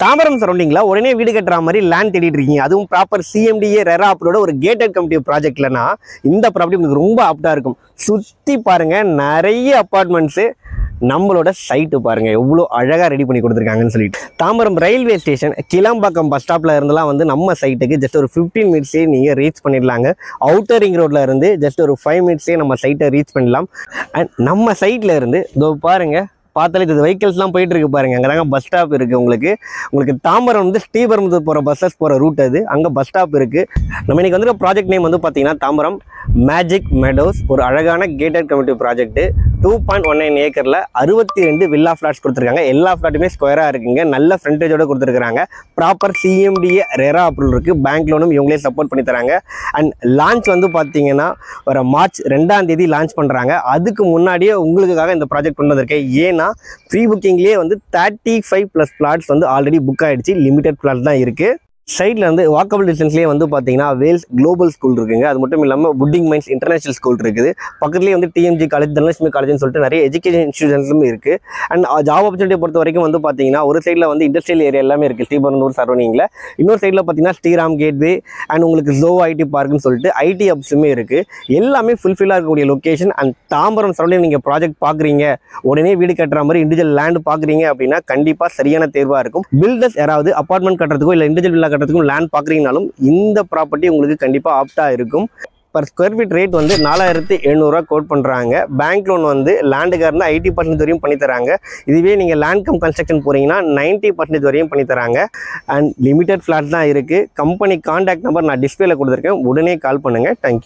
தாம்பரம் சரௌண்டிங்ல உடனே வீடு கட்டுற மாதிரி லேண்ட் தேடிட்டு இருக்கீங்க, அதுவும் ப்ராப்பர் சிஎம்டிஏ ரெரா அப்ரோட ஒரு கேட்டட் கம்யூனிட்டி ப்ராஜெக்ட்லனா இந்த ப்ராப்பர்ட்டி உங்களுக்கு ரொம்ப ஆப்டா இருக்கும். சுத்தி பாருங்க, நிறைய அபார்ட்மெண்ட்ஸ். நம்மளோட சைட்டு பாருங்க எவ்வளோ அழகாக ரெடி பண்ணி கொடுத்துருக்காங்கன்னு சொல்லிட்டு. Tambaram railway station Kilambakkam bus ஸ்டாப்ல இருந்தெல்லாம் வந்து நம்ம சைட்டுக்கு ஜஸ்ட் ஒரு 15 மினிட்ஸே நீங்கள் ரீச் பண்ணிடலாங்க. அவுட்டர் ரிங் ரோட்ல இருந்து ஜஸ்ட் ஒரு 5 மினிட்ஸே நம்ம சைட்டை ரீச் பண்ணலாம். அண்ட் நம்ம சைட்ல இருந்து இதோ பாருங்க, பார்த்தாலே இது வெஹிக்கிள்ஸ்லாம் போயிட்டு இருக்கு பாருங்க. அங்கே தாங்க பஸ் ஸ்டாப் இருக்குது. உங்களுக்கு தாம்பரம் வந்து ஸ்ரீபெரும்புதூர் போகிற பஸ்ஸஸ் போகிற ரூட் அது, அங்கே பஸ் ஸ்டாப் இருக்குது. நம்ம இன்னைக்கு வந்து ப்ராஜெக்ட் நேம் வந்து பார்த்தீங்கன்னா தாம்பரம் மேஜிக் மெடோஸ். ஒரு அழகான கேட்டட் கம்யூனிட்டி ப்ராஜெக்ட். 2.19 ஏக்கரில் 62 வில்லா ஃப்ளாட்ஸ் கொடுத்துருக்காங்க. எல்லா ஃப்ளாட்டுமே ஸ்கொயராக இருக்குங்க. நல்ல ஃப்ரண்டேஜோட கொடுத்துருக்காங்க. ப்ராப்பர் சிஎம்டிஏ ரெரா அப்ரூவல் இருக்குது. பேங்க் லோனும் இவங்களே சப்போர்ட் பண்ணி தராங்க. அண்ட் லான்ச் வந்து பார்த்தீங்கன்னா வர மார்ச் 2ஆம் தேதி லான்ச் பண்ணுறாங்க. அதுக்கு முன்னாடியே உங்களுக்காக இந்த ப்ராஜெக்ட் கொண்டு வந்திருக்கேன். ஏன்னா ப்ரீ புக்கிங்லேயே வந்து 35+ ஃப்ளாட்ஸ் வந்து ஆல்ரெடி புக் ஆகிடுச்சு. லிமிடெட் ஃப்ளாட் தான் இருக்குது. சைடில் வந்து வாக்கபிள் டிஸ்டன்ஸ்லேயே வந்து பார்த்தீங்கன்னா வேல்ஸ் குளோபல் ஸ்கூல் இருக்குங்க. அது மட்டும் இல்லாமல் புட்டிங் மைன்ஸ் இன்டர்நேஷனல் ஸ்கூல் இருக்குது. பக்கத்துலேயே வந்து டிஎம்ஜி காலேஜ், தனலட்சுமி காலேஜ்னு சொல்லிட்டு நிறைய எஜுகேஷன் இன்ஸ்டியூஷன்ஸும் இருக்குது. அண்ட் ஜாப் ஆப்பர்ச்சுனிட்டியை பொறுத்த வரைக்கும் வந்து பார்த்தீங்கன்னா ஒரு சைடில் வந்து இண்டஸ்ட்ரியல் ஏரியா எல்லாமே இருக்குது ஸ்ரீபெரும்புதூர் சரௌண்டிங்கில். இன்னொரு சைடில் பார்த்தீங்கன்னா ஸ்ரீராம் கேட்வே அண்ட் உங்களுக்கு ஜோ ஐடி பார்க்குன்னு சொல்லிட்டு ஐடி ஹப்ஸுமே இருக்குது. எல்லாமே ஃபுல்ஃபில்லாக இருக்கக்கூடிய லொக்கேஷன். அண்ட் தாம்பரம் சரௌண்டிங் நீங்கள் ப்ராஜெக்ட் பார்க்குறீங்க, உடனே வீடு கட்டுற மாதிரி இண்டிவிஜுவல் லேண்ட் பார்க்குறீங்க அப்படின்னா கண்டிப்பாக சரியான தேர்வாக இருக்கும். பில்டர்ஸ் யாராவது அப்பார்ட்மெண்ட் கட்டுறதுக்கோ இல்லை இண்டிவிஜுவல் கட்டுறதுக்கும் லேண்ட் பார்க்குறீங்கனாலும் இந்த ப்ராப்பர்ட்டி உங்களுக்கு கண்டிப்பாக ஆப்டாக இருக்கும். பர் ஸ்கொயர் ஃபீட் ரேட் வந்து 4700 கோட் பண்ணுறாங்க. பேங்க் லோன் வந்து லேண்டுக்காக இருந்தால் 80% வரையும் பண்ணித்தராங்க. இதுவே நீங்கள் லேண்ட் கம் கன்ஸ்ட்ரக்ஷன் போகிறீங்கன்னா 90% வரையும் பண்ணித்தராங்க. அண்ட் லிமிடெட் ஃப்ளாட் தான் இருக்குது. கம்பெனி கான்டாக்ட் நம்பர் நான் டிஸ்பிளேல கொடுத்துருக்கேன். உடனே கால் பண்ணுங்கள். தேங்க்யூ.